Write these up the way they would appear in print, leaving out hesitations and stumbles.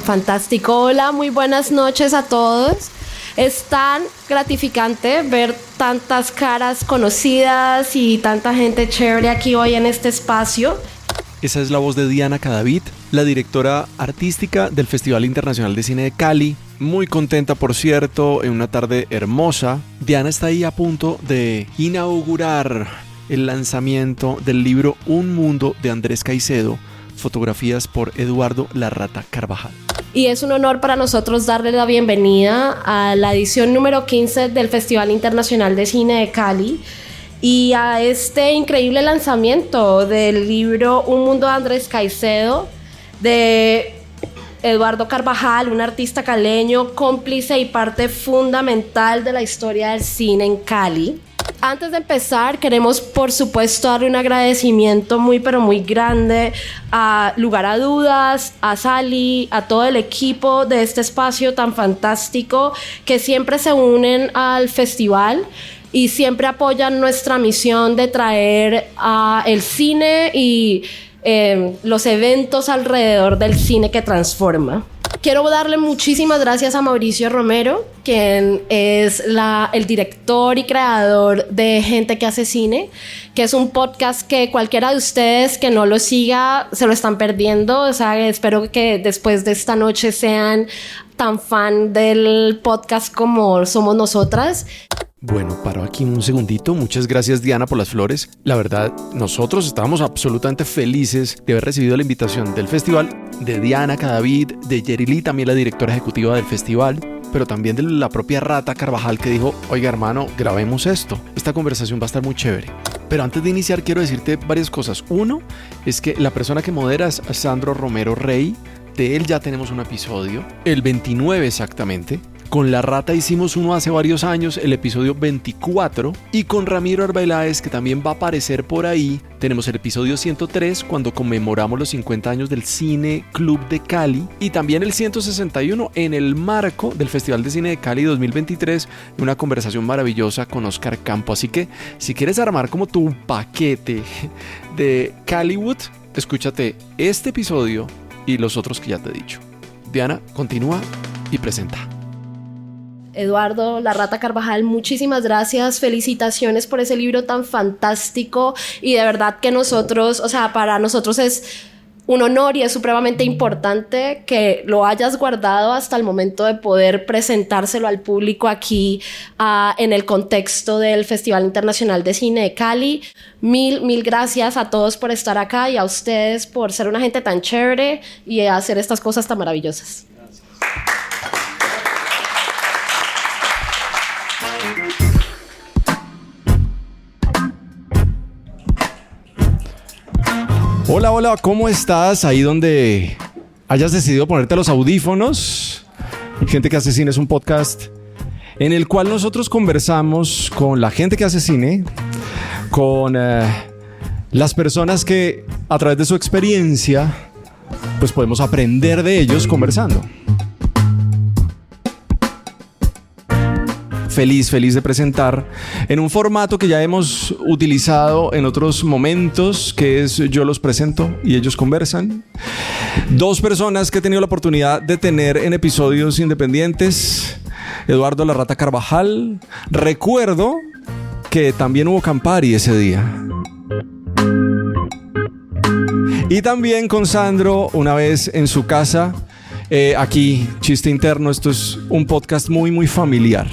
Fantástico. Hola, muy buenas noches a todos. Es tan gratificante ver tantas caras conocidas y tanta gente chévere aquí hoy en este espacio. Esa es la voz de Diana Cadavid, la directora artística del Festival Internacional de Cine de Cali. Muy contenta, por cierto, en una tarde hermosa. Diana está ahí a punto de inaugurar el lanzamiento del libro Un Mundo de Andrés Caicedo, fotografías por Eduardo La Rata Carvajal. Y es un honor para nosotros darle la bienvenida a la edición número 15 del Festival Internacional de Cine de Cali y a este increíble lanzamiento del libro Un Mundo de Andrés Caicedo de Eduardo Carvajal, un artista caleño, cómplice y parte fundamental de la historia del cine en Cali. Antes de empezar, queremos por supuesto darle un agradecimiento muy pero muy grande a Lugar a Dudas, a Sally, a todo el equipo de este espacio tan fantástico que siempre se unen al festival y siempre apoyan nuestra misión de traer el cine y los eventos alrededor del cine que transforma. Quiero darle muchísimas gracias a Mauricio Romero, quien es el director y creador de Gente que hace cine, que es un podcast que cualquiera de ustedes que no lo siga se lo están perdiendo. O sea, espero que después de esta noche sean tan fan del podcast como somos nosotras. Bueno, paro aquí un segundito. Muchas gracias, Diana, por las flores. La verdad, nosotros estábamos absolutamente felices de haber recibido la invitación del festival, de Diana Cadavid, de Yerili, también la directora ejecutiva del festival, pero también de la propia Rata Carvajal, que dijo: oiga, hermano, grabemos esto. Esta conversación va a estar muy chévere. Pero antes de iniciar quiero decirte varias cosas. Uno, es que la persona que modera es Sandro Romero Rey. De él ya tenemos un episodio, el 29 exactamente. Con La Rata hicimos uno hace varios años, el episodio 24. Y con Ramiro Arbeláez, que también va a aparecer por ahí, tenemos el episodio 103, cuando conmemoramos los 50 años del Cine Club de Cali. Y también el 161 en el marco del Festival de Cine de Cali 2023. Una conversación maravillosa con Oscar Campo. Así que si quieres armar como tu paquete de Caliwood, escúchate este episodio y los otros que ya te he dicho. Diana, continúa y presenta. Eduardo La Rata Carvajal, muchísimas gracias, felicitaciones por ese libro tan fantástico y de verdad que nosotros, o sea, para nosotros es un honor y es supremamente importante que lo hayas guardado hasta el momento de poder presentárselo al público aquí en el contexto del Festival Internacional de Cine de Cali. Mil gracias a todos por estar acá y a ustedes por ser una gente tan chévere y hacer estas cosas tan maravillosas. Hola, hola, ¿cómo estás? Ahí donde hayas decidido ponerte los audífonos. Gente que hace cine es un podcast en el cual nosotros conversamos con la gente que hace cine, con las personas que a través de su experiencia pues podemos aprender de ellos conversando. Feliz de presentar en un formato que ya hemos utilizado en otros momentos, que es yo los presento y ellos conversan. Dos personas que he tenido la oportunidad de tener en episodios independientes. Eduardo La Rata Carvajal. Recuerdo que también hubo Campari ese día. Y también con Sandro, una vez en su casa. Aquí, chiste interno, esto es un podcast muy familiar.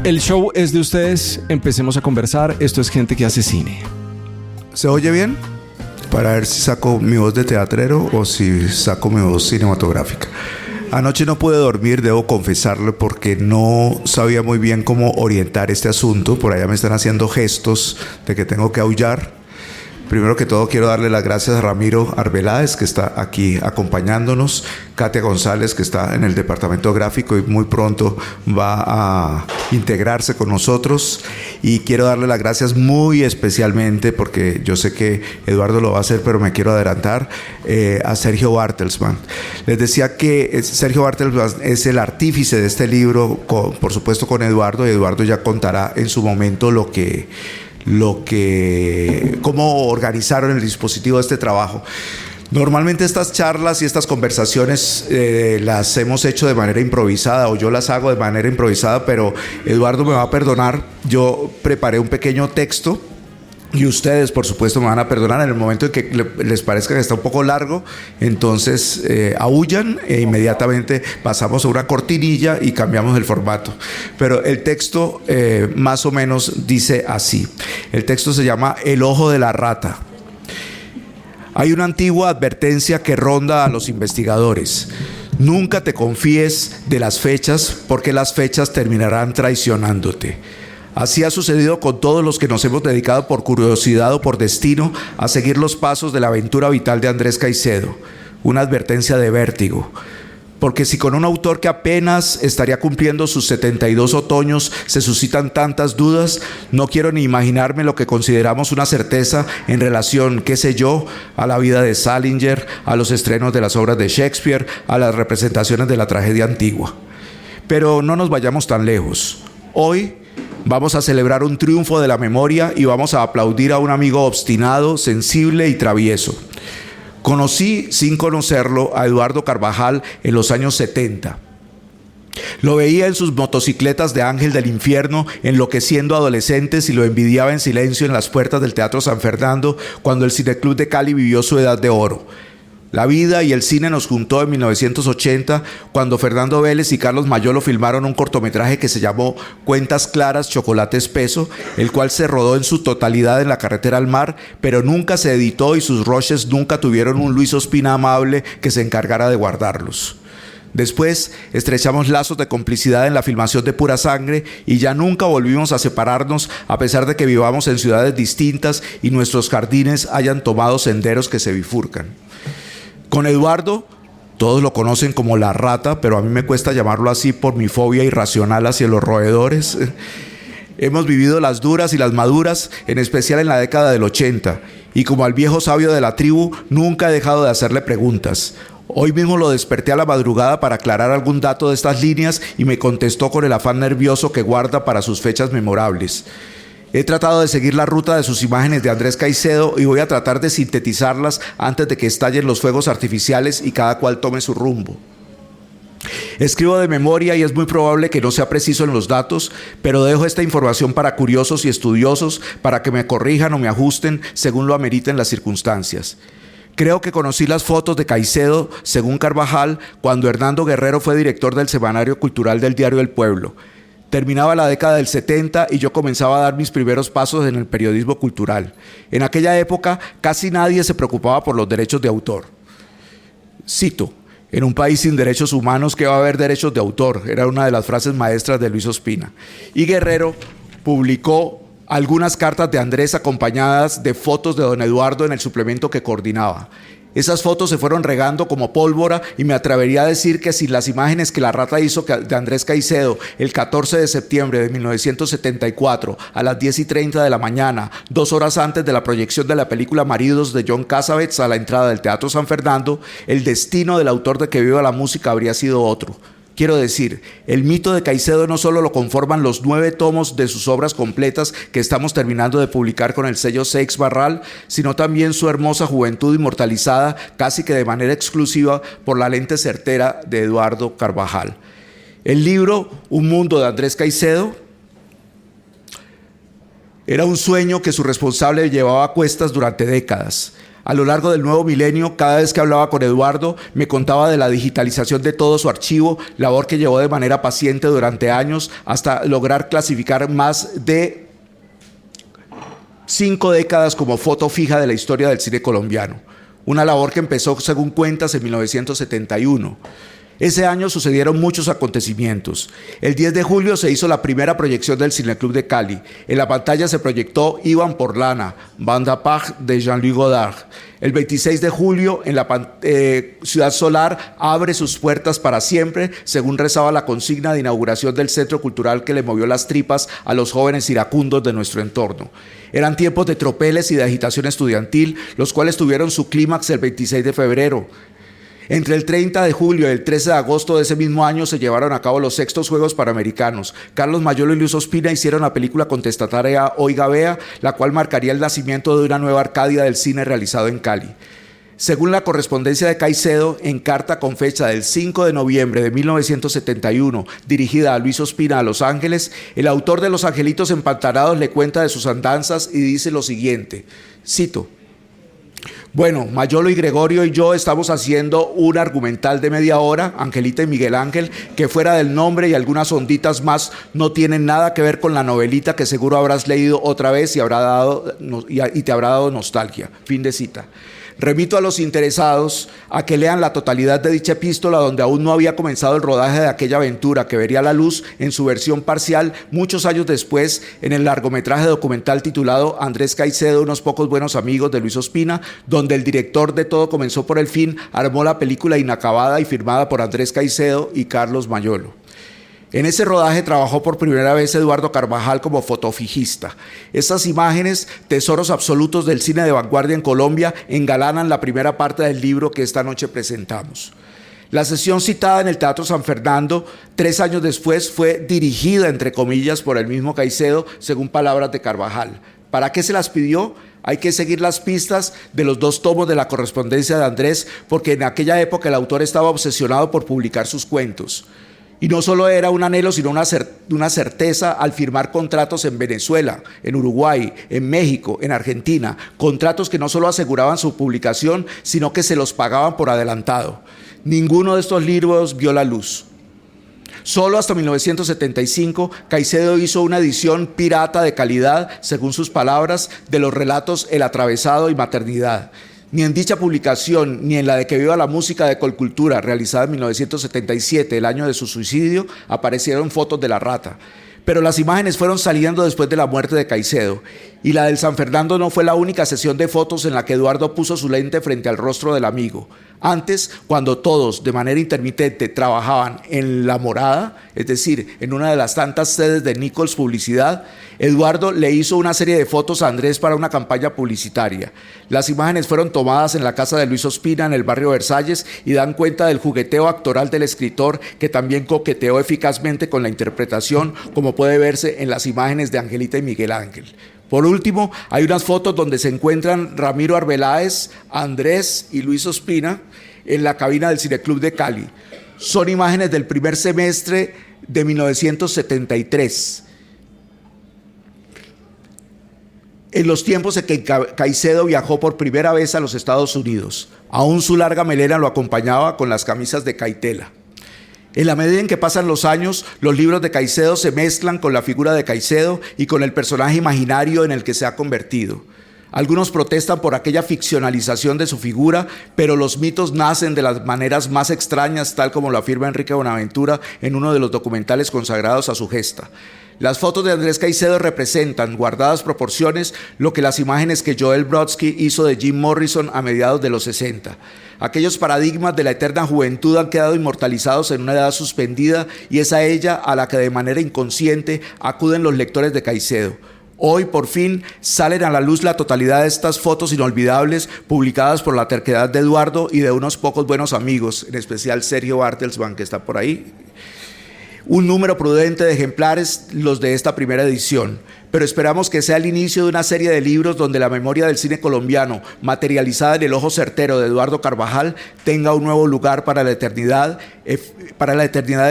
El show es de ustedes, empecemos a conversar. Esto es Gente que hace cine. ¿Se oye bien? Para ver si saco mi voz de teatrero o si saco mi voz cinematográfica. Anoche no pude dormir, debo confesarlo, porque no sabía muy bien cómo orientar este asunto. Por allá me están haciendo gestos de que tengo que aullar. Primero que todo quiero darle las gracias a Ramiro Arbeláez, que está aquí acompañándonos, Katia González, que está en el departamento gráfico y muy pronto va a integrarse con nosotros, y quiero darle las gracias muy especialmente, porque yo sé que Eduardo lo va a hacer, pero me quiero adelantar, a Sergio Bartelsman. Les decía que Sergio Bartelsman es el artífice de este libro, por supuesto con Eduardo, y Eduardo ya contará en su momento cómo cómo organizaron el dispositivo de este trabajo. Normalmente estas charlas y estas conversaciones las hemos hecho de manera improvisada, o yo las hago de manera improvisada, pero Eduardo me va a perdonar. Yo preparé un pequeño texto y ustedes, por supuesto, me van a perdonar en el momento en que les parezca que está un poco largo. Entonces aúllan e inmediatamente pasamos a una cortinilla y cambiamos el formato. Pero el texto más o menos dice así. El texto se llama El ojo de la rata. Hay una antigua advertencia que ronda a los investigadores. Nunca te confíes de las fechas, porque las fechas terminarán traicionándote. Así ha sucedido con todos los que nos hemos dedicado por curiosidad o por destino a seguir los pasos de la aventura vital de Andrés Caicedo. Una advertencia de vértigo. Porque si con un autor que apenas estaría cumpliendo sus 72 otoños se suscitan tantas dudas, no quiero ni imaginarme lo que consideramos una certeza en relación, qué sé yo, a la vida de Salinger, a los estrenos de las obras de Shakespeare, a las representaciones de la tragedia antigua. Pero no nos vayamos tan lejos. Hoy vamos a celebrar un triunfo de la memoria y vamos a aplaudir a un amigo obstinado, sensible y travieso. Conocí, sin conocerlo, a Eduardo Carvajal en los años 70. Lo veía en sus motocicletas de Ángel del Infierno, enloqueciendo adolescentes, y lo envidiaba en silencio en las puertas del Teatro San Fernando cuando el Cineclub de Cali vivió su edad de oro. La vida y el cine nos juntó en 1980 cuando Fernando Vélez y Carlos Mayolo filmaron un cortometraje que se llamó Cuentas Claras, Chocolate Espeso, el cual se rodó en su totalidad en la carretera al mar, pero nunca se editó y sus rushes nunca tuvieron un Luis Ospina amable que se encargara de guardarlos. Después estrechamos lazos de complicidad en la filmación de Pura Sangre y ya nunca volvimos a separarnos, a pesar de que vivamos en ciudades distintas y nuestros jardines hayan tomado senderos que se bifurcan. Con Eduardo, todos lo conocen como La Rata, pero a mí me cuesta llamarlo así por mi fobia irracional hacia los roedores. Hemos vivido las duras y las maduras, en especial en la década del 80, y como al viejo sabio de la tribu, nunca he dejado de hacerle preguntas. Hoy mismo lo desperté a la madrugada para aclarar algún dato de estas líneas y me contestó con el afán nervioso que guarda para sus fechas memorables. He tratado de seguir la ruta de sus imágenes de Andrés Caicedo y voy a tratar de sintetizarlas antes de que estallen los fuegos artificiales y cada cual tome su rumbo. Escribo de memoria y es muy probable que no sea preciso en los datos, pero dejo esta información para curiosos y estudiosos para que me corrijan o me ajusten según lo ameriten las circunstancias. Creo que conocí las fotos de Caicedo, según Carvajal, cuando Hernando Guerrero fue director del Semanario Cultural del Diario El Pueblo. Terminaba la década del 70 y yo comenzaba a dar mis primeros pasos en el periodismo cultural. En aquella época casi nadie se preocupaba por los derechos de autor. Cito: en un país sin derechos humanos, ¿qué va a haber derechos de autor? Era una de las frases maestras de Luis Ospina. Y Guerrero publicó algunas cartas de Andrés acompañadas de fotos de don Eduardo en el suplemento que coordinaba. Esas fotos se fueron regando como pólvora y me atrevería a decir que sin las imágenes que La Rata hizo de Andrés Caicedo el 14 de septiembre de 1974 a las 10:30 de la mañana, 2 horas antes de la proyección de la película Maridos de John Cassavetes a la entrada del Teatro San Fernando, el destino del autor de Que Viva la Música habría sido otro. Quiero decir, el mito de Caicedo no solo lo conforman los 9 tomos de sus obras completas que estamos terminando de publicar con el sello Seix Barral, sino también su hermosa juventud inmortalizada casi que de manera exclusiva por la lente certera de Eduardo Carvajal. El libro Un Mundo de Andrés Caicedo era un sueño que su responsable llevaba a cuestas durante décadas. A lo largo del nuevo milenio, cada vez que hablaba con Eduardo, me contaba de la digitalización de todo su archivo, labor que llevó de manera paciente durante años hasta lograr clasificar más de 5 décadas como foto fija de la historia del cine colombiano. Una labor que empezó, según cuentas, en 1971. Ese año sucedieron muchos acontecimientos. El 10 de julio se hizo la primera proyección del Cineclub de Cali. En la pantalla se proyectó Ivan Porlana, Banda Pag de Jean-Louis Godard. El 26 de julio, en la Ciudad Solar abre sus puertas para siempre, según rezaba la consigna de inauguración del centro cultural que le movió las tripas a los jóvenes iracundos de nuestro entorno. Eran tiempos de tropeles y de agitación estudiantil, los cuales tuvieron su clímax el 26 de febrero. Entre el 30 de julio y el 13 de agosto de ese mismo año se llevaron a cabo los 6º Juegos Panamericanos. Carlos Mayolo y Luis Ospina hicieron la película contestataria Oiga Vea, la cual marcaría el nacimiento de una nueva Arcadia del cine realizado en Cali. Según la correspondencia de Caicedo, en carta con fecha del 5 de noviembre de 1971, dirigida a Luis Ospina a Los Ángeles, el autor de Los Angelitos Empantanados le cuenta de sus andanzas y dice lo siguiente, cito: bueno, Mayolo y Gregorio y yo estamos haciendo un argumental de media hora, Angelita y Miguel Ángel, que fuera del nombre y algunas onditas más no tienen nada que ver con la novelita que seguro habrás leído otra vez y te habrá dado nostalgia. Fin de cita. Remito a los interesados a que lean la totalidad de dicha epístola, donde aún no había comenzado el rodaje de aquella aventura que vería la luz en su versión parcial muchos años después en el largometraje documental titulado Andrés Caicedo, unos pocos buenos amigos de Luis Ospina, donde el director de Todo comenzó por el fin armó la película inacabada y firmada por Andrés Caicedo y Carlos Mayolo. En ese rodaje trabajó por primera vez Eduardo Carvajal como fotofijista. Estas imágenes, tesoros absolutos del cine de vanguardia en Colombia, engalanan la primera parte del libro que esta noche presentamos. La sesión citada en el Teatro San Fernando, 3 años después, fue dirigida, entre comillas, por el mismo Caicedo, según palabras de Carvajal. ¿Para qué se las pidió? Hay que seguir las pistas de los 2 tomos de la correspondencia de Andrés, porque en aquella época el autor estaba obsesionado por publicar sus cuentos. Y no solo era un anhelo, sino una certeza al firmar contratos en Venezuela, en Uruguay, en México, en Argentina, contratos que no solo aseguraban su publicación, sino que se los pagaban por adelantado. Ninguno de estos libros vio la luz. Solo hasta 1975, Caicedo hizo una edición pirata de calidad, según sus palabras, de los relatos El Atravesado y Maternidad. Ni en dicha publicación, ni en la de Que Viva la Música de Colcultura, realizada en 1977, el año de su suicidio, aparecieron fotos de la rata. Pero las imágenes fueron saliendo después de la muerte de Caicedo, y la del San Fernando no fue la única sesión de fotos en la que Eduardo puso su lente frente al rostro del amigo. Antes, cuando todos, de manera intermitente, trabajaban en La Morada, es decir, en una de las tantas sedes de Nichols Publicidad, Eduardo le hizo una serie de fotos a Andrés para una campaña publicitaria. Las imágenes fueron tomadas en la casa de Luis Ospina, en el barrio Versalles, y dan cuenta del jugueteo actoral del escritor, que también coqueteó eficazmente con la interpretación, como puede verse en las imágenes de Angelita y Miguel Ángel. Por último, hay unas fotos donde se encuentran Ramiro Arbeláez, Andrés y Luis Ospina en la cabina del Cineclub de Cali. Son imágenes del primer semestre de 1973. En los tiempos en que Caicedo viajó por primera vez a los Estados Unidos. Aún su larga melena lo acompañaba con las camisas de Caitela. En la medida en que pasan los años, los libros de Caicedo se mezclan con la figura de Caicedo y con el personaje imaginario en el que se ha convertido. Algunos protestan por aquella ficcionalización de su figura, pero los mitos nacen de las maneras más extrañas, tal como lo afirma Enrique Bonaventura en uno de los documentales consagrados a su gesta. Las fotos de Andrés Caicedo representan, guardadas proporciones, lo que las imágenes que Joel Brodsky hizo de Jim Morrison a mediados de los 60. Aquellos paradigmas de la eterna juventud han quedado inmortalizados en una edad suspendida, y es a ella a la que de manera inconsciente acuden los lectores de Caicedo. Hoy, por fin, salen a la luz la totalidad de estas fotos inolvidables publicadas por la terquedad de Eduardo y de unos pocos buenos amigos, en especial Sergio Bartelsman, que está por ahí. Un número prudente de ejemplares, los de esta primera edición, pero esperamos que sea el inicio de una serie de libros donde la memoria del cine colombiano, materializada en el ojo certero de Eduardo Carvajal, tenga un nuevo lugar para la eternidad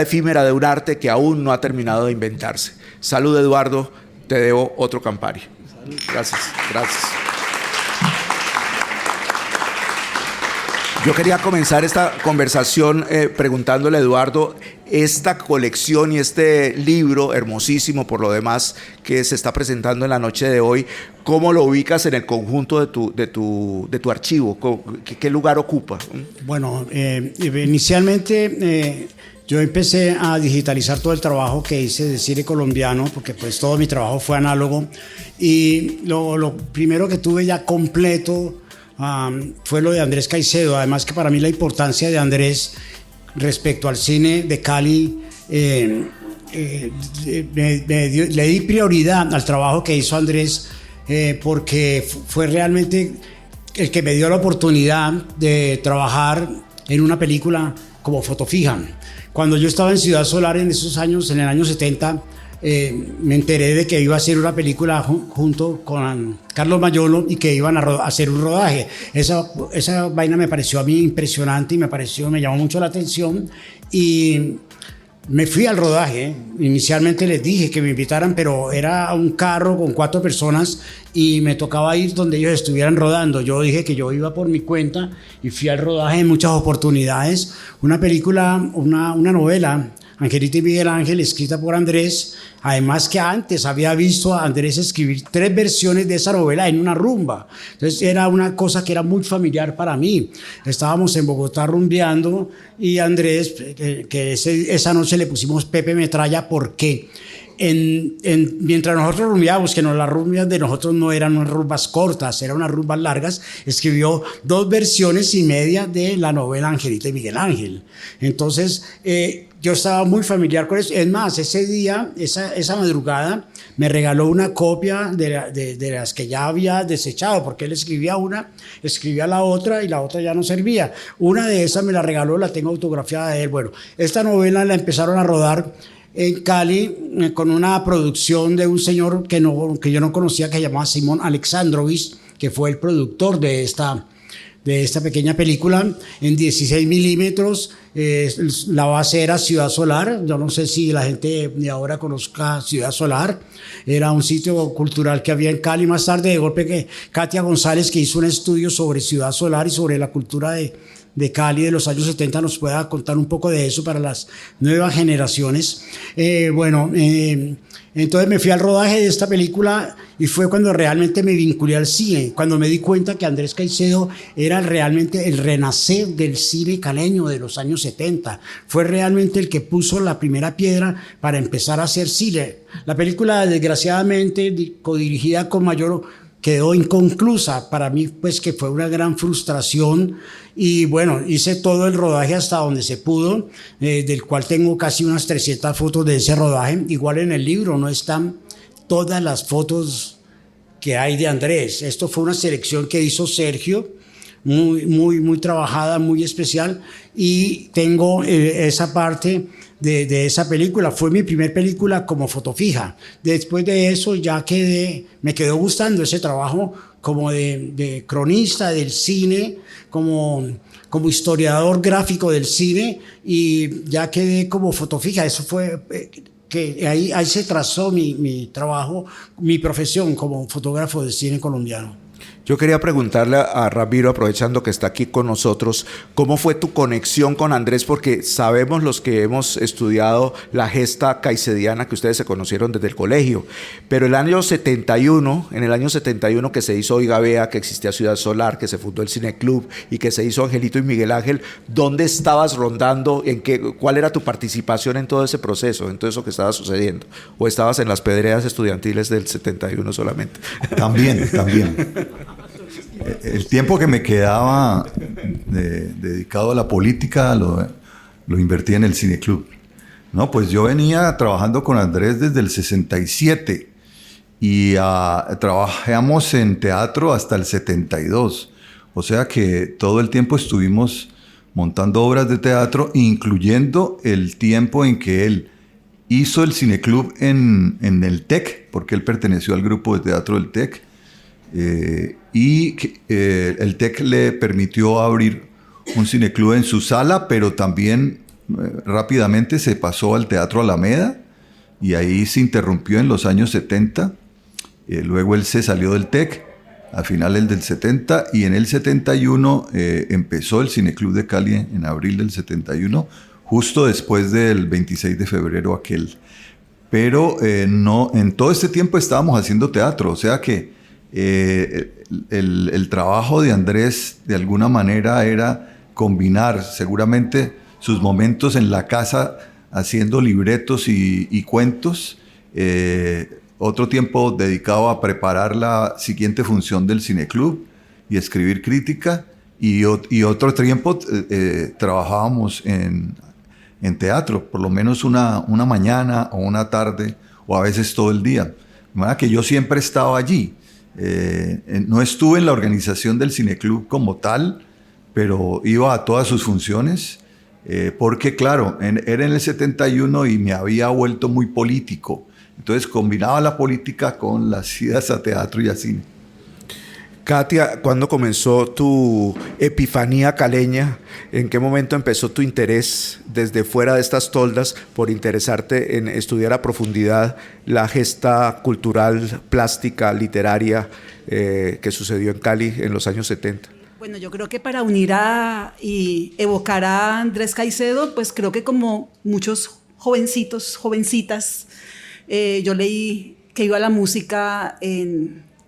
efímera de un arte que aún no ha terminado de inventarse. Salud, Eduardo, te debo otro Campari. Gracias, gracias. Yo quería comenzar esta conversación preguntándole a Eduardo, esta colección y este libro hermosísimo por lo demás que se está presentando en la noche de hoy, ¿cómo lo ubicas en el conjunto de tu archivo? ¿Qué lugar ocupa? Bueno, inicialmente yo empecé a digitalizar todo el trabajo que hice de cine colombiano, porque pues todo mi trabajo fue análogo, y lo primero que tuve ya completo fue lo de Andrés Caicedo. Además que para mí la importancia de Andrés respecto al cine de Cali, le di prioridad al trabajo que hizo Andrés, porque fue realmente el que me dio la oportunidad de trabajar en una película como foto fija. Cuando yo estaba en Ciudad Solar en esos años, en el año 70, me enteré de que iba a hacer una película junto con Carlos Mayolo y que iban a hacer un rodaje. Esa vaina me pareció a mí impresionante y me llamó mucho la atención y me fui al rodaje. Inicialmente les dije que me invitaran, pero era un carro con 4 personas y me tocaba ir donde ellos estuvieran rodando. Yo dije que yo iba por mi cuenta y fui al rodaje en muchas oportunidades. Una película, una novela, Angelita y Miguel Ángel, escrita por Andrés. Además que antes había visto a Andrés escribir 3 versiones de esa novela en una rumba. Entonces era una cosa que era muy familiar para mí. Estábamos en Bogotá rumbeando y Andrés, esa noche le pusimos Pepe Metralla porque mientras nosotros rumbeábamos, que las rumbias de nosotros no eran unas rumbas cortas, eran unas rumbas largas, escribió 2 versiones y media de la novela Angelita y Miguel Ángel. Entonces, yo estaba muy familiar con eso. Es más, ese día, esa madrugada, me regaló una copia de las que ya había desechado, porque él escribía una, escribía la otra y la otra ya no servía. Una de esas me la regaló, la tengo autografiada de él. Bueno, esta novela la empezaron a rodar en Cali con una producción de un señor que yo no conocía, que se llamaba Simón Alexandrovich, que fue el productor de esta pequeña película en 16 milímetros. La base era Ciudad Solar. Yo no sé si la gente de ahora conozca Ciudad Solar. Era un sitio cultural que había en Cali. Más tarde, de golpe, que Katia González, que hizo un estudio sobre Ciudad Solar y sobre la cultura de Cali de los años 70, nos pueda contar un poco de eso para las nuevas generaciones. Entonces me fui al rodaje de esta película y fue cuando realmente me vinculé al cine, cuando me di cuenta que Andrés Caicedo era realmente el renacer del cine caleño de los años 70. Fue realmente el que puso la primera piedra para empezar a hacer cine. La película, desgraciadamente, codirigida con Mayolo, quedó inconclusa. Para mí, pues, que fue una gran frustración. Y bueno, hice todo el rodaje hasta donde se pudo, del cual tengo casi unas 300 fotos de ese rodaje. Igual en el libro no están todas las fotos que hay de Andrés. Esto fue una selección que hizo Sergio, muy trabajada, muy especial. Y tengo esa parte de esa película. Fue mi primer película como foto fija. Después de eso ya me quedó gustando ese trabajo como de cronista del cine, como historiador gráfico del cine, y ya quedé como foto fija. Eso fue que ahí se trazó mi trabajo, mi profesión como fotógrafo de cine colombiano. Yo quería preguntarle a Ramiro, aprovechando que está aquí con nosotros, ¿cómo fue tu conexión con Andrés? Porque sabemos los que hemos estudiado la gesta caicediana que ustedes se conocieron desde el colegio, pero en el año 71 que se hizo Oiga Vea, que existía Ciudad Solar, que se fundó el Cineclub y que se hizo Angelito y Miguel Ángel, ¿dónde estabas rondando? ¿Cuál era tu participación en todo ese proceso, en todo eso que estaba sucediendo? ¿O estabas en las pedreras estudiantiles del 71 solamente? También. El tiempo que me quedaba dedicado a la política lo invertí en el Cineclub. No, pues yo venía trabajando con Andrés desde el 67 y trabajamos en teatro hasta el 72. O sea que todo el tiempo estuvimos montando obras de teatro, incluyendo el tiempo en que él hizo el Cineclub en el TEC, porque él perteneció al grupo de teatro del TEC. Y el TEC le permitió abrir un cineclub en su sala, pero también rápidamente se pasó al Teatro Alameda y ahí se interrumpió en los años 70. Luego él se salió del TEC a finales del 70 y en el 71 empezó el Cineclub de Cali en abril del 71, justo después del 26 de febrero aquel. Pero no, en todo este tiempo estábamos haciendo teatro, o sea que el trabajo de Andrés de alguna manera era combinar seguramente sus momentos en la casa haciendo libretos y cuentos, otro tiempo dedicado a preparar la siguiente función del Cineclub y escribir crítica, y otro tiempo trabajábamos en teatro, por lo menos una mañana o una tarde o a veces todo el día. De manera que yo siempre estaba allí. No estuve en la organización del Cineclub como tal, pero iba a todas sus funciones, porque claro, era en el 71 y me había vuelto muy político. Entonces combinaba la política con las idas a teatro y a cine. Katia, ¿cuándo comenzó tu epifanía caleña? ¿En qué momento empezó tu interés desde fuera de estas toldas por interesarte en estudiar a profundidad la gesta cultural, plástica, literaria que sucedió en Cali en los años 70? Bueno, yo creo que para unir y evocar a Andrés Caicedo, pues creo que como muchos jovencitos, jovencitas, yo leí que iba la música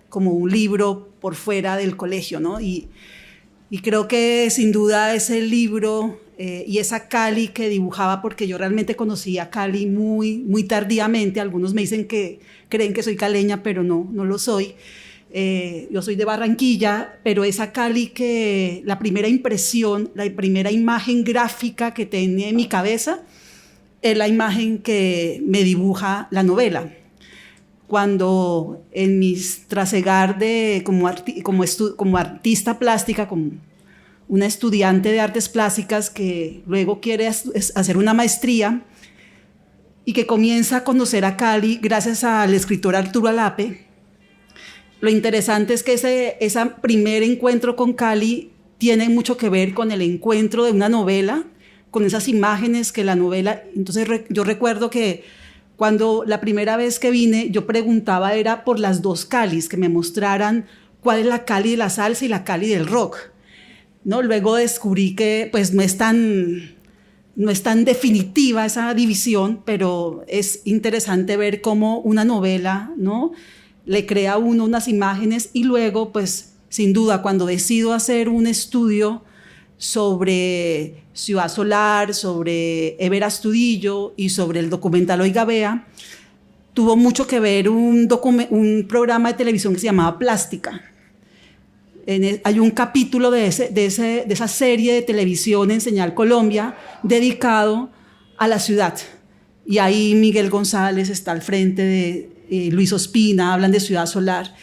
como un libro por fuera del colegio, ¿no? Y creo que sin duda ese libro y esa Cali que dibujaba, porque yo realmente conocí a Cali muy, muy tardíamente. Algunos me dicen que creen que soy caleña, pero no lo soy. Yo soy de Barranquilla, pero esa Cali que la primera impresión, la primera imagen gráfica que tenía en mi cabeza es la imagen que me dibuja la novela. Cuando en mis trasegar como artista plástica, como una estudiante de artes plásticas que luego quiere hacer una maestría y que comienza a conocer a Cali gracias al escritor Arturo Alape, lo interesante es que ese primer encuentro con Cali tiene mucho que ver con el encuentro de una novela, con esas imágenes que la novela... Entonces yo recuerdo que cuando la primera vez que vine, yo preguntaba era por las dos Calis, que me mostraran cuál es la Cali de la salsa y la Cali del rock, ¿no? Luego descubrí que pues no es tan definitiva esa división, pero es interesante ver cómo una novela, ¿no?, le crea a uno unas imágenes. Y luego, pues sin duda, cuando decido hacer un estudio sobre Ciudad Solar, sobre Ever Astudillo y sobre el documental Oiga Vea, tuvo mucho que ver un programa de televisión que se llamaba Plástica. Hay un capítulo de esa serie de televisión en Señal Colombia dedicado a la ciudad. Y ahí Miguel González está al frente de Luis Ospina, hablan de Ciudad Solar.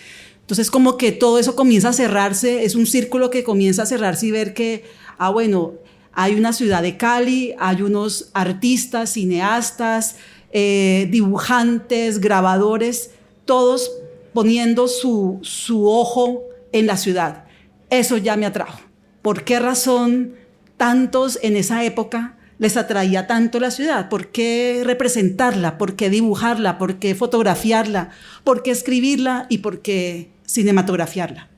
Entonces como que todo eso comienza a cerrarse, es un círculo que comienza a cerrarse y ver que, bueno, hay una ciudad de Cali, hay unos artistas, cineastas, dibujantes, grabadores, todos poniendo su ojo en la ciudad. Eso ya me atrajo. ¿Por qué razón tantos en esa época les atraía tanto la ciudad? ¿Por qué representarla? ¿Por qué dibujarla? ¿Por qué fotografiarla? ¿Por qué escribirla? ¿Y por qué cinematografiarla?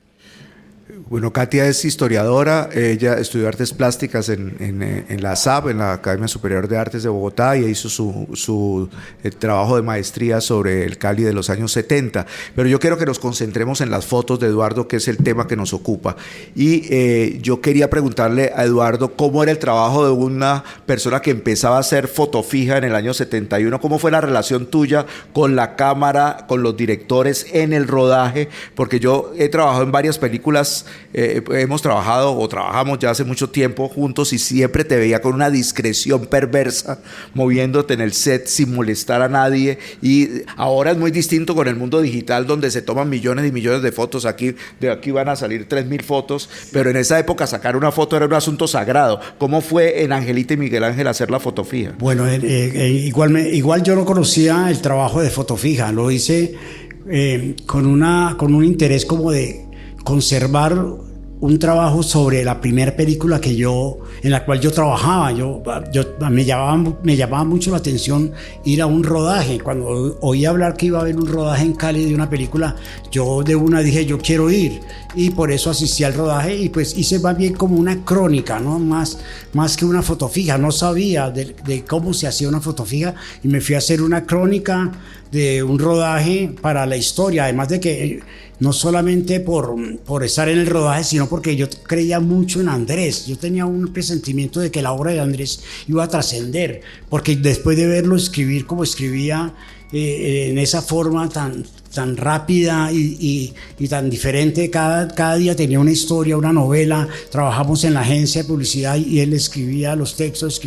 Bueno, Katia es historiadora, ella estudió artes plásticas en la SAP, en la Academia Superior de Artes de Bogotá, y hizo su trabajo de maestría sobre el Cali de los años 70. Pero yo quiero que nos concentremos en las fotos de Eduardo, que es el tema que nos ocupa. Y yo quería preguntarle a Eduardo cómo era el trabajo de una persona que empezaba a hacer foto fija en el año 71, cómo fue la relación tuya con la cámara, con los directores en el rodaje, porque yo he trabajado en varias películas. Hemos trabajado o trabajamos ya hace mucho tiempo juntos y siempre te veía con una discreción perversa moviéndote en el set sin molestar a nadie, y ahora es muy distinto con el mundo digital donde se toman millones y millones de fotos. De aquí van a salir 3.000 fotos, pero en esa época sacar una foto era un asunto sagrado. ¿Cómo fue en Angelita y Miguel Ángel hacer la foto fija? Bueno, igual yo no conocía el trabajo de foto fija, lo hice con un interés como de conservar un trabajo sobre la primera película en la cual yo trabajaba. Me llamaba mucho la atención ir a un rodaje. Cuando oí hablar que iba a haber un rodaje en Cali de una película, yo de una dije, yo quiero ir, y por eso asistí al rodaje y pues hice más bien como una crónica, ¿no? Más que una foto fija. No sabía de cómo se hacía una foto fija y me fui a hacer una crónica de un rodaje para la historia, además de que no solamente por estar en el rodaje, sino porque yo creía mucho en Andrés. Yo tenía un presentimiento de que la obra de Andrés iba a trascender, porque después de verlo escribir como escribía, en esa forma tan tan rápida y tan diferente. Cada día tenía una historia, una novela. Trabajamos en la agencia de publicidad y él escribía los textos,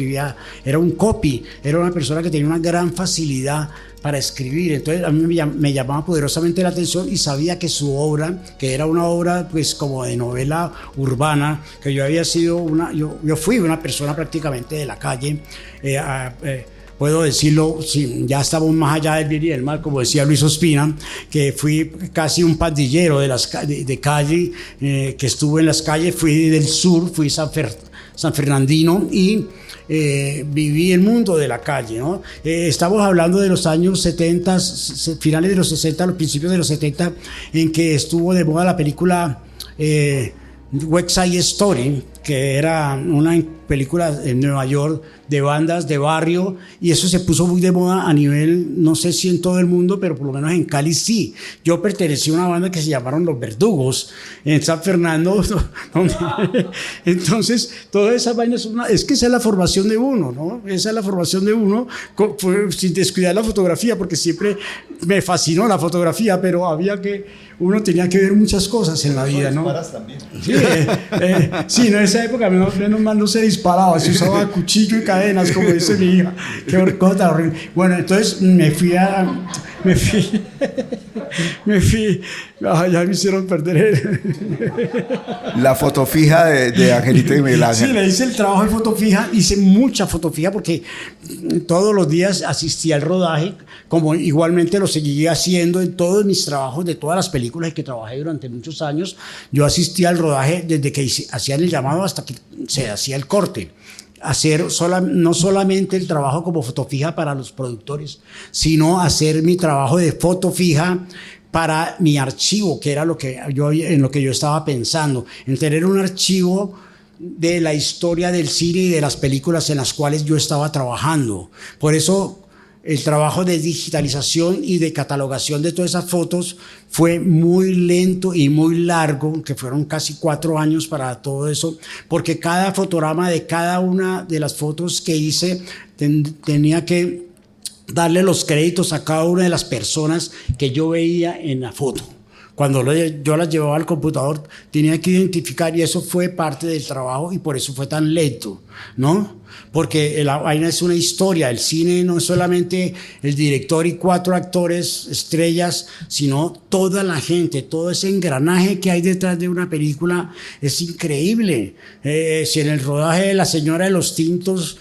era un copy, era una persona que tenía una gran facilidad para escribir. Entonces a mí me llamaba poderosamente la atención y sabía que su obra, que era una obra pues como de novela urbana, que yo había sido yo fui una persona prácticamente de la calle, puedo decirlo, sí, ya estamos más allá del bien y del mal, como decía Luis Ospina, que fui casi un pandillero de calle, que estuve en las calles, fui del sur, fui San Fernandino y viví el mundo de la calle, ¿no? Estamos hablando de los años 70, finales de los 60, los principios de los 70, en que estuvo de moda la película West Side Story, que era una película en Nueva York de bandas de barrio, y eso se puso muy de moda a nivel, no sé si en todo el mundo, pero por lo menos en Cali sí. Yo pertenecí a una banda que se llamaron Los Verdugos en San Fernando, entonces toda esa vaina es que esa es la formación de uno, ¿no? Esa es la formación de uno, sin descuidar la fotografía, porque siempre me fascinó la fotografía, pero uno tenía que ver muchas cosas en la vida, ¿no? Sí, sí, en esa época menos mal no se disparaba, se usaba cuchillo y cadenas, como dice mi hija. Qué cosa horrible. Bueno, entonces me fui, ya me hicieron perder la foto fija de Angelito y Miguel Ángel. Sí, le hice el trabajo de foto fija, hice mucha foto fija porque todos los días asistía al rodaje, como igualmente lo seguía haciendo en todos mis trabajos de todas las películas que trabajé durante muchos años. Yo asistía al rodaje desde que hacían el llamado hasta que se hacía el corte. No solamente el trabajo como foto fija para los productores, sino hacer mi trabajo de foto fija para mi archivo, que era en lo que yo estaba pensando, en tener un archivo de la historia del cine y de las películas en las cuales yo estaba trabajando. Por eso el trabajo de digitalización y de catalogación de todas esas fotos fue muy lento y muy largo, que fueron casi 4 años para todo eso, porque cada fotograma de cada una de las fotos que hice tenía que darle los créditos a cada una de las personas que yo veía en la foto. Cuando yo las llevaba al computador, tenía que identificar, y eso fue parte del trabajo, y por eso fue tan lento, ¿no? Porque la vaina es una historia. El cine no es solamente el director y 4 actores estrellas, sino toda la gente, todo ese engranaje que hay detrás de una película es increíble. Si en el rodaje de La Señora de los Tintos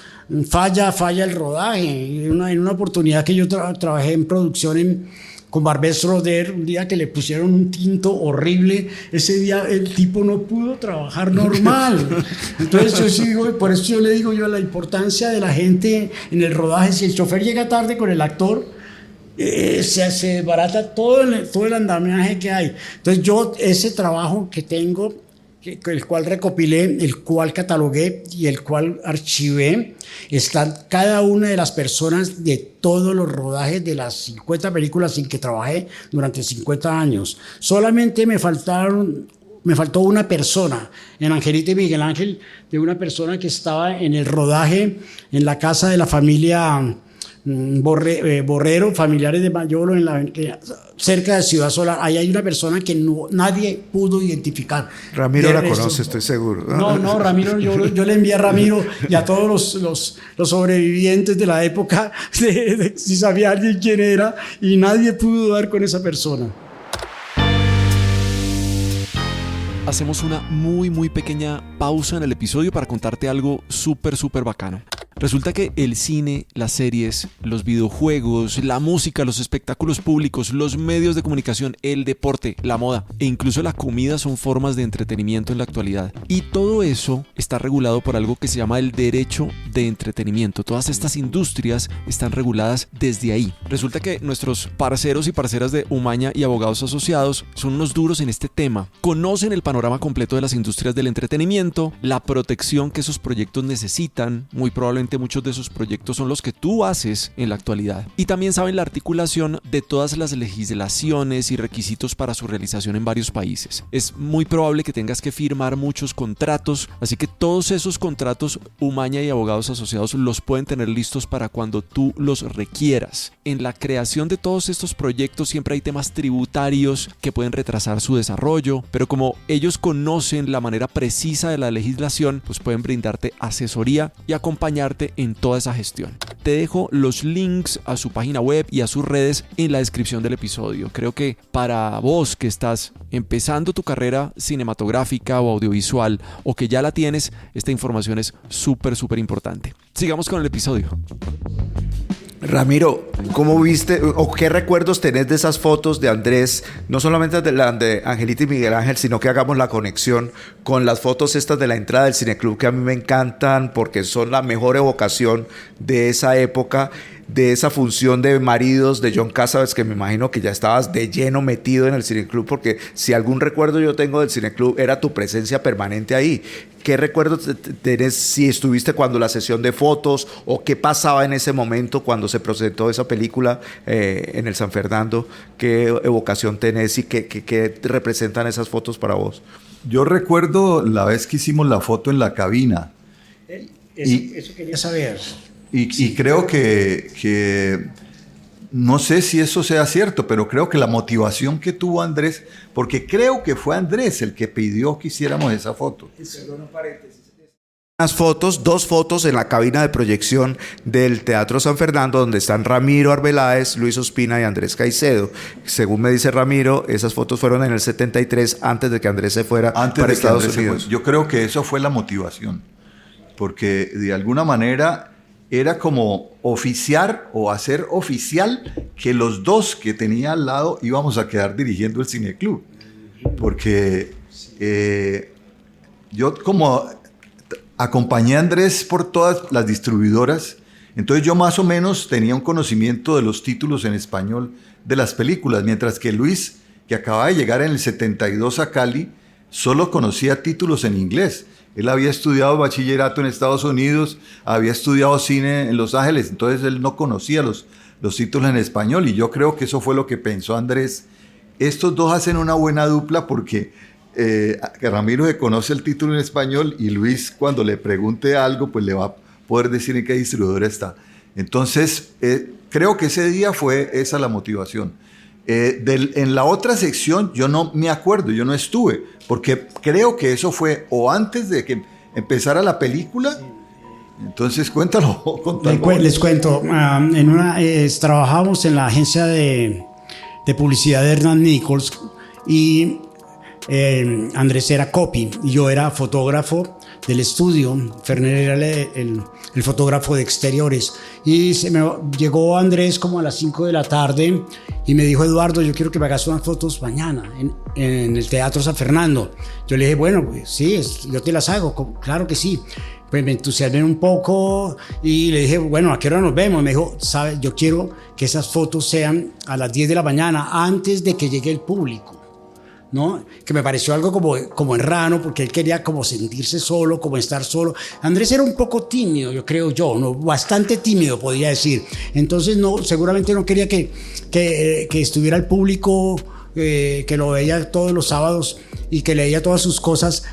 falla el rodaje. En una oportunidad que yo trabajé en producción con Barbés Roder, un día que le pusieron un tinto horrible, ese día el tipo no pudo trabajar normal. Entonces yo sí digo, por eso yo le digo la importancia de la gente en el rodaje. Si el chofer llega tarde con el actor, se desbarata todo el andamiaje que hay. Entonces yo ese trabajo que tengo, el cual recopilé, el cual catalogué y el cual archivé, están cada una de las personas de todos los rodajes de las 50 películas en que trabajé durante 50 años. Solamente me faltó una persona en Angelito y Miguel Ángel, de una persona que estaba en el rodaje en la casa de la familia Borrero, familiares de Mayolo, cerca de Ciudad Solar. Ahí hay una persona que nadie pudo identificar. Ramiro la conoce, estoy seguro. No, Ramiro, yo le envié a Ramiro y a todos los sobrevivientes de la época, si sabía alguien quién era, y nadie pudo dar con esa persona. Hacemos una muy pequeña pausa en el episodio para contarte algo súper bacano. Resulta que el cine, las series, los videojuegos, la música, los espectáculos públicos, los medios de comunicación, el deporte, la moda e incluso la comida son formas de entretenimiento en la actualidad. Y todo eso está regulado por algo que se llama el derecho de entretenimiento. Todas estas industrias están reguladas desde ahí. Resulta que nuestros parceros y parceras de Umaña y Abogados Asociados son unos duros en este tema. Conocen el panorama completo de las industrias del entretenimiento, la protección que esos proyectos necesitan, muy probablemente seguramente muchos de esos proyectos son los que tú haces en la actualidad. Y también saben la articulación de todas las legislaciones y requisitos para su realización en varios países. Es muy probable que tengas que firmar muchos contratos, así que todos esos contratos Umaña y Abogados Asociados los pueden tener listos para cuando tú los requieras. En la creación de todos estos proyectos siempre hay temas tributarios que pueden retrasar su desarrollo, pero como ellos conocen la manera precisa de la legislación, pues pueden brindarte asesoría y acompañarte en toda esa gestión. Te dejo los links a su página web y a sus redes en la descripción del episodio. Creo que para vos que estás empezando tu carrera cinematográfica o audiovisual o que ya la tienes, esta información es súper importante. Sigamos con el episodio. Ramiro, ¿cómo viste o qué recuerdos tenés de esas fotos de Andrés? No solamente de la de Angelita y Miguel Ángel, sino que hagamos la conexión con las fotos estas de la entrada del Cineclub, que a mí me encantan porque son la mejor evocación de esa época, de esa función de maridos de John Cassavetes, que me imagino que ya estabas de lleno metido en el Cineclub, porque si algún recuerdo yo tengo del Cineclub era tu presencia permanente ahí. ¿Qué recuerdos tenés si estuviste cuando la sesión de fotos o qué pasaba en ese momento cuando se presentó esa película en el San Fernando? ¿Qué evocación tenés y qué representan esas fotos para vos? Yo recuerdo la vez que hicimos la foto en la cabina. Eso quería saber. Y creo que no sé si eso sea cierto, pero creo que la motivación que tuvo Andrés, porque creo que fue Andrés el que pidió que hiciéramos esa foto. Dos fotos en la cabina de proyección del Teatro San Fernando, donde están Ramiro Arbeláez, Luis Ospina y Andrés Caicedo. Según me dice Ramiro, esas fotos fueron en el 73, antes de que Andrés se fuera para Estados Unidos. Yo creo que eso fue la motivación, porque de alguna manera era como oficiar o hacer oficial que los dos que tenía al lado íbamos a quedar dirigiendo el Cineclub. Porque yo como acompañé a Andrés por todas las distribuidoras, entonces yo más o menos tenía un conocimiento de los títulos en español de las películas, mientras que Luis, que acababa de llegar en el 72 a Cali, solo conocía títulos en inglés. Él había estudiado bachillerato en Estados Unidos, había estudiado cine en Los Ángeles, entonces él no conocía los títulos en español, y yo creo que eso fue lo que pensó Andrés. Estos dos hacen una buena dupla porque Ramiro se conoce el título en español y Luis, cuando le pregunte algo, pues le va a poder decir en qué distribuidora está. Entonces, creo que ese día fue esa la motivación. En la otra sección yo no me acuerdo, yo no estuve, porque creo que eso fue o antes de que empezara la película. Entonces cuéntalo. Les cuento, trabajamos en la agencia de publicidad de Hernán Nichols y Andrés era copy y yo era fotógrafo del estudio. Ferner era el fotógrafo de exteriores, y llegó Andrés como a las 5 de la tarde y me dijo: Eduardo, yo quiero que me hagas unas fotos mañana en el Teatro San Fernando. Yo le dije: bueno, pues, sí, yo te las hago, claro que sí. Pues me entusiasmé un poco y le dije: bueno, ¿a qué hora nos vemos? Me dijo: ¿sabes? Yo quiero que esas fotos sean a las 10 de la mañana, antes de que llegue el público, ¿no? Que me pareció algo como enrano, porque él quería como sentirse solo, como estar solo. Andrés era un poco tímido, yo, ¿no? Bastante tímido, podría decir. Entonces seguramente no quería que estuviera el público que lo veía todos los sábados y que leía todas sus cosas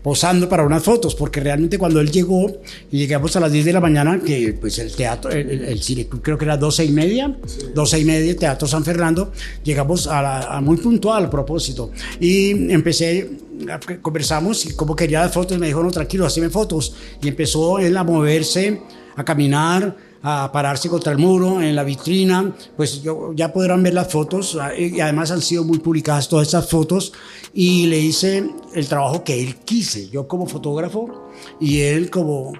posando para unas fotos, porque realmente cuando él llegó y llegamos a las 10 de la mañana, que pues el teatro, el Cineclub creo que era 12:30, Teatro San Fernando, llegamos a muy puntual a propósito, y conversamos y como quería dar fotos, me dijo: no, tranquilo, haceme fotos, y empezó él a moverse, a caminar, a pararse contra el muro, en la vitrina. Pues ya podrán ver las fotos, y además han sido muy publicadas todas estas fotos, y le hice el trabajo que él quise, yo como fotógrafo y él como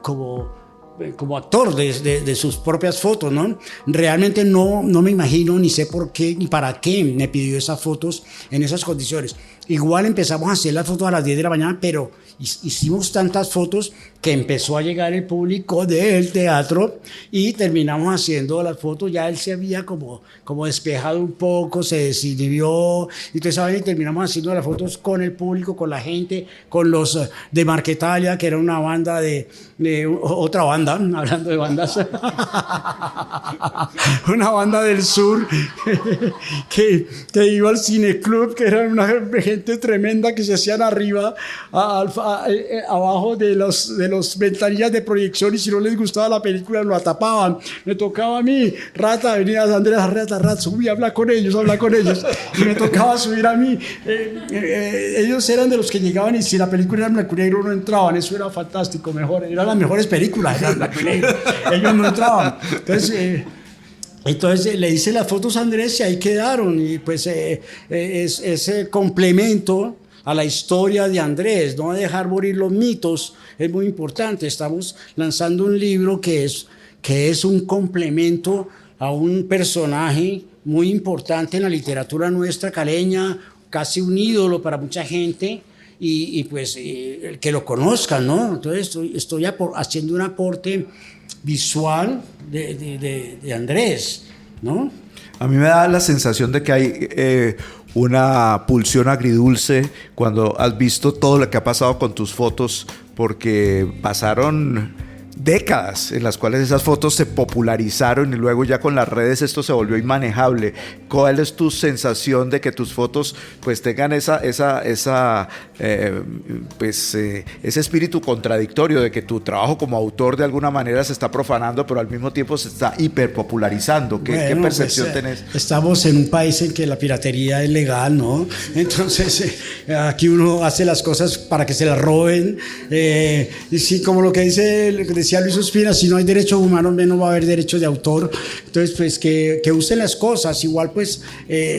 actor de sus propias fotos, ¿no? Realmente no me imagino ni sé por qué ni para qué me pidió esas fotos en esas condiciones. Igual empezamos a hacer las fotos a las 10 de la mañana, pero hicimos tantas fotos que empezó a llegar el público del teatro y terminamos haciendo las fotos. Ya él se había como despejado un poco, se desinhibió, y entonces ¿saben? Y terminamos haciendo las fotos con el público, con la gente, con los de Marquetalia, que era una banda de otra banda, hablando de bandas, una banda del sur que iba al cineclub, que era una gente tremenda que se hacían arriba, abajo de los ventanillas de proyección, y si no les gustaba la película lo tapaban. Me tocaba a mí, Rata, venía Andrés, Rata, subí a hablar con ellos, y me tocaba subir a mí. Ellos eran de los que llegaban y si la película era en blanco y negro no entraban, eso era fantástico, mejor, eran las mejores películas, eran blanco y negro, ellos no entraban. Entonces le hice las fotos a Andrés y ahí quedaron, y pues ese complemento a la historia de Andrés, no dejar morir los mitos, es muy importante. Estamos lanzando un libro que es un complemento a un personaje muy importante en la literatura nuestra caleña, casi un ídolo para mucha gente, y pues que lo conozcan, ¿no? Entonces estoy haciendo un aporte visual de Andrés, ¿no? A mí me da la sensación de que hay una pulsión agridulce cuando has visto todo lo que ha pasado con tus fotos, porque pasaron décadas en las cuales esas fotos se popularizaron y luego ya con las redes esto se volvió inmanejable. ¿Cuál es tu sensación de que tus fotos pues tengan ese espíritu contradictorio de que tu trabajo como autor de alguna manera se está profanando, pero al mismo tiempo se está hiperpopularizando? ¿Qué percepción tenés? Estamos en un país en que la piratería es legal, ¿no? Entonces aquí uno hace las cosas para que se las roben, y sí, como lo que decía Luis Ospina, si no hay derechos humanos, menos va a haber derechos de autor. Entonces, pues que usen las cosas. Igual, pues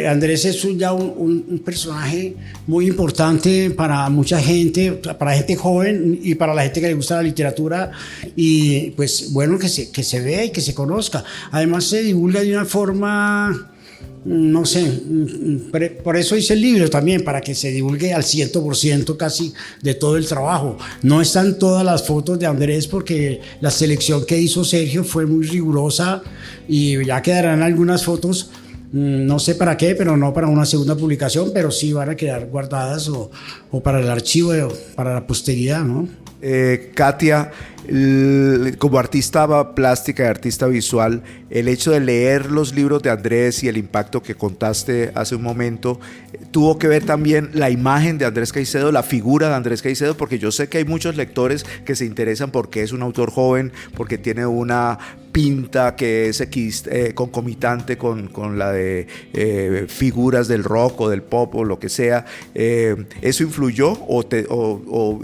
Andrés es ya un personaje muy importante para mucha gente, para gente joven y para la gente que le gusta la literatura. Y pues bueno, que se vea y que se conozca. Además, se divulga de una forma, no sé, por eso hice el libro también, para que se divulgue al 100% casi de todo el trabajo. No están todas las fotos de Andrés porque la selección que hizo Sergio fue muy rigurosa, y ya quedarán algunas fotos, no sé para qué, pero no para una segunda publicación, pero sí van a quedar guardadas o para el archivo, o para la posteridad, ¿no? Katia, como artista plástica y artista visual, el hecho de leer los libros de Andrés y el impacto que contaste hace un momento, tuvo que ver también la imagen de Andrés Caicedo, la figura de Andrés Caicedo, porque yo sé que hay muchos lectores que se interesan porque es un autor joven, porque tiene una pinta que es concomitante con la de figuras del rock o del pop o lo que sea. ¿Eso influyó o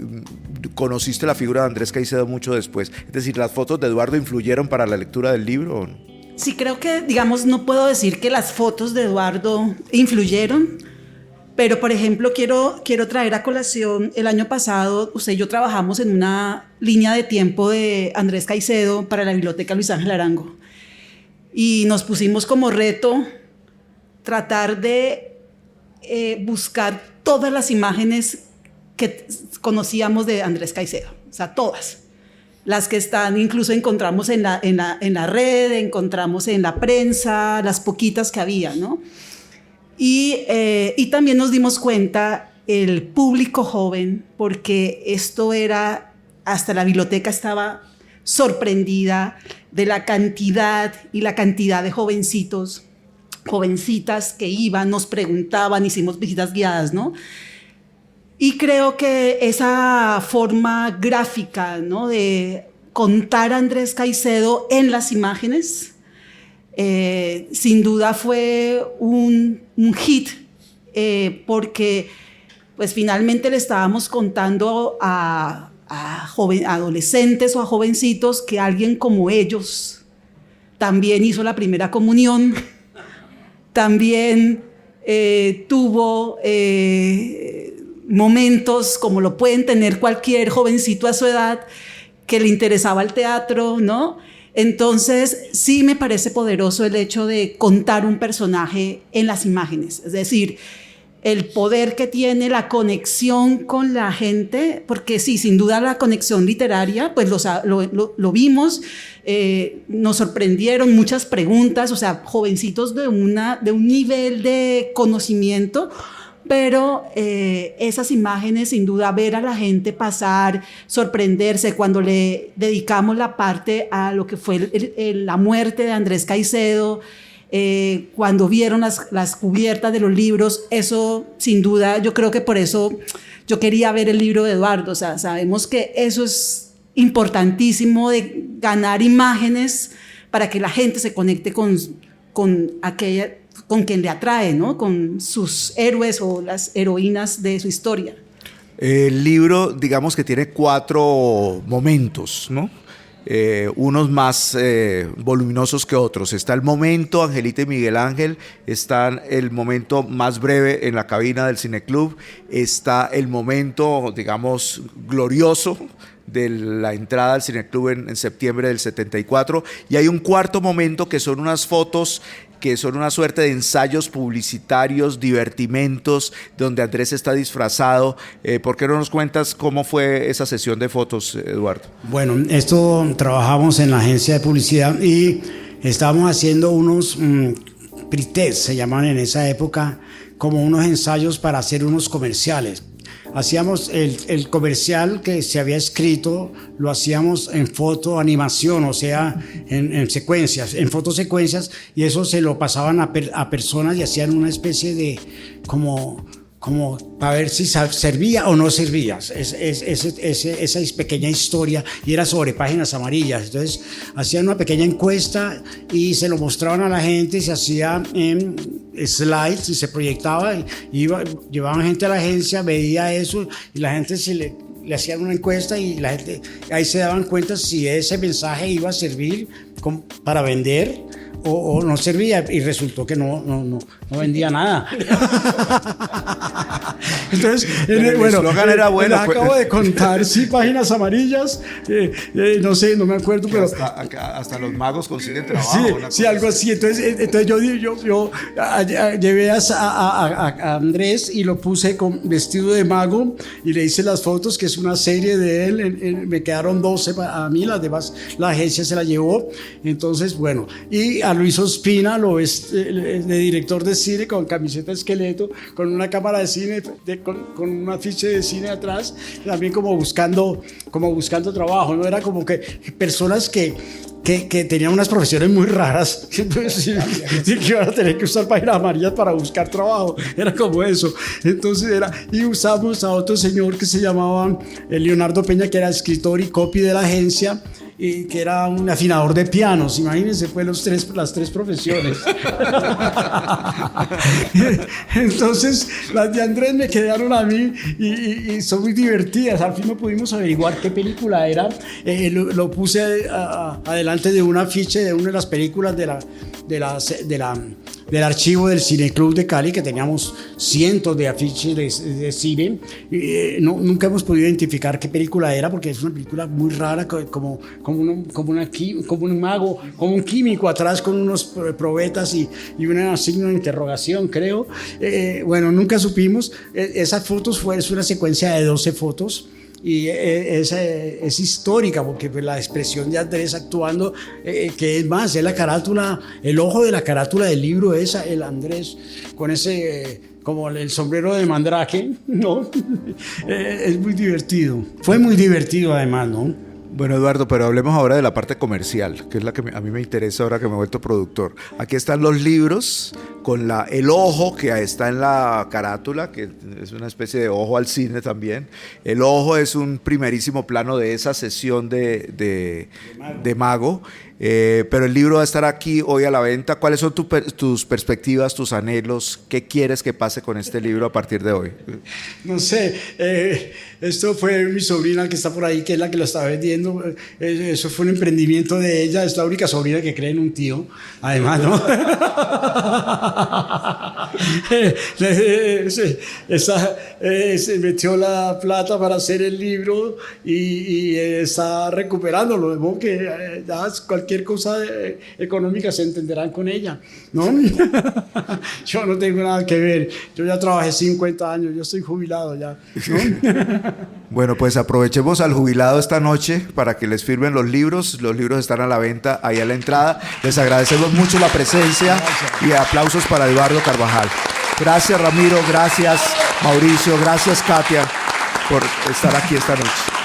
conociste la figura de Andrés Caicedo mucho después? Es decir, ¿las fotos de Eduardo influyeron para la lectura del libro o no? Sí, creo que, digamos, no puedo decir que las fotos de Eduardo influyeron, pero, por ejemplo, quiero traer a colación, el año pasado, usted y yo trabajamos en una línea de tiempo de Andrés Caicedo para la Biblioteca Luis Ángel Arango, y nos pusimos como reto tratar de buscar todas las imágenes que conocíamos de Andrés Caicedo, o sea, todas. Las que están, incluso encontramos en la red, encontramos en la prensa, las poquitas que había, ¿no? Y también nos dimos cuenta, el público joven, porque esto era, hasta la biblioteca estaba sorprendida de la cantidad de jovencitos, jovencitas que iban, nos preguntaban, hicimos visitas guiadas, ¿no? Y creo que esa forma gráfica, ¿no?, de contar a Andrés Caicedo en las imágenes, sin duda fue un hit, porque pues finalmente le estábamos contando a adolescentes o a jovencitos que alguien como ellos también hizo la primera comunión, también tuvo momentos como lo pueden tener cualquier jovencito a su edad, que le interesaba el teatro, ¿no? Entonces sí me parece poderoso el hecho de contar un personaje en las imágenes. Es decir, el poder que tiene la conexión con la gente, porque sí, sin duda la conexión literaria, pues lo vimos, nos sorprendieron muchas preguntas, o sea, jovencitos de un nivel de conocimiento, pero esas imágenes, sin duda, ver a la gente pasar, sorprenderse cuando le dedicamos la parte a lo que fue la muerte de Andrés Caicedo, cuando vieron las cubiertas de los libros, eso sin duda, yo creo que por eso yo quería ver el libro de Eduardo. O sea, sabemos que eso es importantísimo, de ganar imágenes para que la gente se conecte con quien le atrae, ¿no? Con sus héroes o las heroínas de su historia. El libro, digamos que tiene 4 momentos, ¿no? Unos más voluminosos que otros. Está el momento Angelita y Miguel Ángel, está el momento más breve en la cabina del Cineclub, está el momento, digamos, glorioso de la entrada al Cineclub en septiembre del 74, y hay un cuarto momento que son unas fotos que son una suerte de ensayos publicitarios, divertimentos, donde Andrés está disfrazado. ¿Por qué no nos cuentas cómo fue esa sesión de fotos, Eduardo? Bueno, esto trabajamos en la agencia de publicidad y estábamos haciendo unos pre-test, se llamaban en esa época, como unos ensayos para hacer unos comerciales. Hacíamos el comercial que se había escrito, lo hacíamos en foto animación, o sea, en secuencias, en fotosecuencias, y eso se lo pasaban a personas y hacían una especie de como para ver si servía o no servía esa pequeña historia, y era sobre páginas amarillas. Entonces hacían una pequeña encuesta y se lo mostraban a la gente, se hacía en slides y se proyectaba, y llevaban gente a la agencia, veía eso y la gente le hacían una encuesta, y la gente ahí se daban cuenta si ese mensaje iba a servir para vender o no servía, y resultó que no vendía nada. Entonces, bueno, eslogan era bueno. Les acabo de contar, sí, páginas amarillas, no sé, no me acuerdo, pero hasta los magos consiguen trabajo. Sí, algo así. Entonces yo llevé a Andrés y lo puse con vestido de mago y le hice las fotos, que es una serie de él. Me quedaron 12 a mí, las demás la agencia se la llevó. Entonces, bueno, y a Luis Ospina lo ves de director de cine, con camiseta esqueleto, con una cámara de cine, con un afiche de cine atrás, también como buscando trabajo, ¿no? Era como que personas que tenían unas profesiones muy raras, entonces que iban a tener que usar páginas amarillas para buscar trabajo, era como eso. Entonces y usamos a otro señor que se llamaba Leonardo Peña, que era escritor y copy de la agencia, y que era un afinador de pianos. Imagínense, fue las tres profesiones. Entonces las de Andrés me quedaron a mí y son muy divertidas. Al fin no pudimos averiguar qué película era. Lo puse adelante de un afiche de una de las películas del archivo del Cineclub de Cali, que teníamos cientos de afiches de cine. Nunca hemos podido identificar qué película era, porque es una película muy rara, como un mago, como un químico atrás con unos probetas y un signo de interrogación, creo. Bueno, nunca supimos. Esas fotos es una secuencia de 12 fotos. Y es histórica, porque pues, la expresión de Andrés actuando, que es más, es la carátula, el ojo de la carátula del libro, es el Andrés con ese, como el sombrero de Mandrake, ¿no? Es muy divertido. Fue muy divertido además, ¿no? Bueno, Eduardo, pero hablemos ahora de la parte comercial, que es la que a mí me interesa ahora que me he vuelto productor. Aquí están los libros con el ojo que está en la carátula, que es una especie de ojo al cine también. El ojo es un primerísimo plano de esa sesión de Mago. Pero el libro va a estar aquí hoy a la venta. ¿Cuáles son tus perspectivas, tus anhelos? ¿Qué quieres que pase con este libro a partir de hoy? No sé, esto fue mi sobrina que está por ahí, que es la que lo está vendiendo. Eso fue un emprendimiento de ella. Es la única sobrina que cree en un tío, además, ¿no? Se metió la plata para hacer el libro y está recuperándolo. De modo que cualquier cualquier cosa económica se entenderán con ella, ¿no? Yo no tengo nada que ver. Yo ya trabajé 50 años, yo estoy jubilado ya, ¿no? Bueno, pues aprovechemos al jubilado esta noche para que les firmen los libros. Los libros están a la venta ahí a la entrada. Les agradecemos mucho la presencia y aplausos para Eduardo Carvajal. Gracias, Ramiro, gracias, Mauricio, gracias, Katia, por estar aquí esta noche.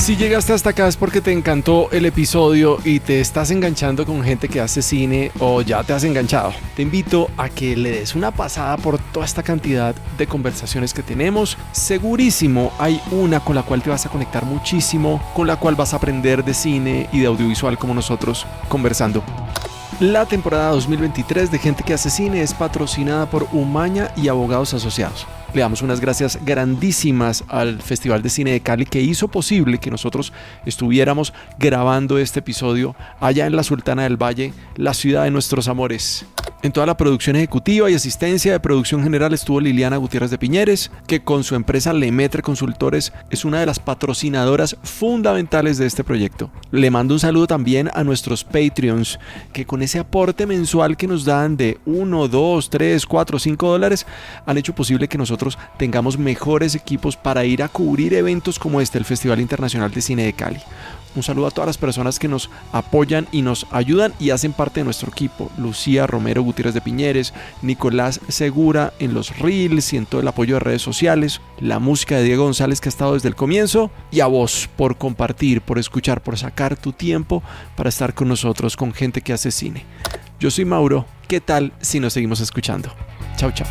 Si llegaste hasta acá es porque te encantó el episodio y te estás enganchando con gente que hace cine o ya te has enganchado. Te invito a que le des una pasada por toda esta cantidad de conversaciones que tenemos. Segurísimo hay una con la cual te vas a conectar muchísimo, con la cual vas a aprender de cine y de audiovisual como nosotros conversando. La temporada 2023 de Gente que hace cine es patrocinada por Umaña y Abogados Asociados. Le damos unas gracias grandísimas al Festival de Cine de Cali que hizo posible que nosotros estuviéramos grabando este episodio allá en la Sultana del Valle, la ciudad de nuestros amores. En toda la producción ejecutiva y asistencia de producción general estuvo Liliana Gutiérrez de Piñeres, que con su empresa Lemetre Consultores es una de las patrocinadoras fundamentales de este proyecto. Le mando un saludo también a nuestros Patreons, que con ese aporte mensual que nos dan de 1, 2, 3, 4, 5 dólares, han hecho posible que nosotros tengamos mejores equipos para ir a cubrir eventos como este, el Festival Internacional de Cine de Cali. Un saludo a todas las personas que nos apoyan y nos ayudan y hacen parte de nuestro equipo. Lucía Romero Gutiérrez de Piñeres, Nicolás Segura en los reels y en todo el apoyo de redes sociales, la música de Diego González que ha estado desde el comienzo, y a vos por compartir, por escuchar, por sacar tu tiempo para estar con nosotros, con Gente que hace cine. Yo soy Mauro, ¿qué tal si nos seguimos escuchando? Chao, chao.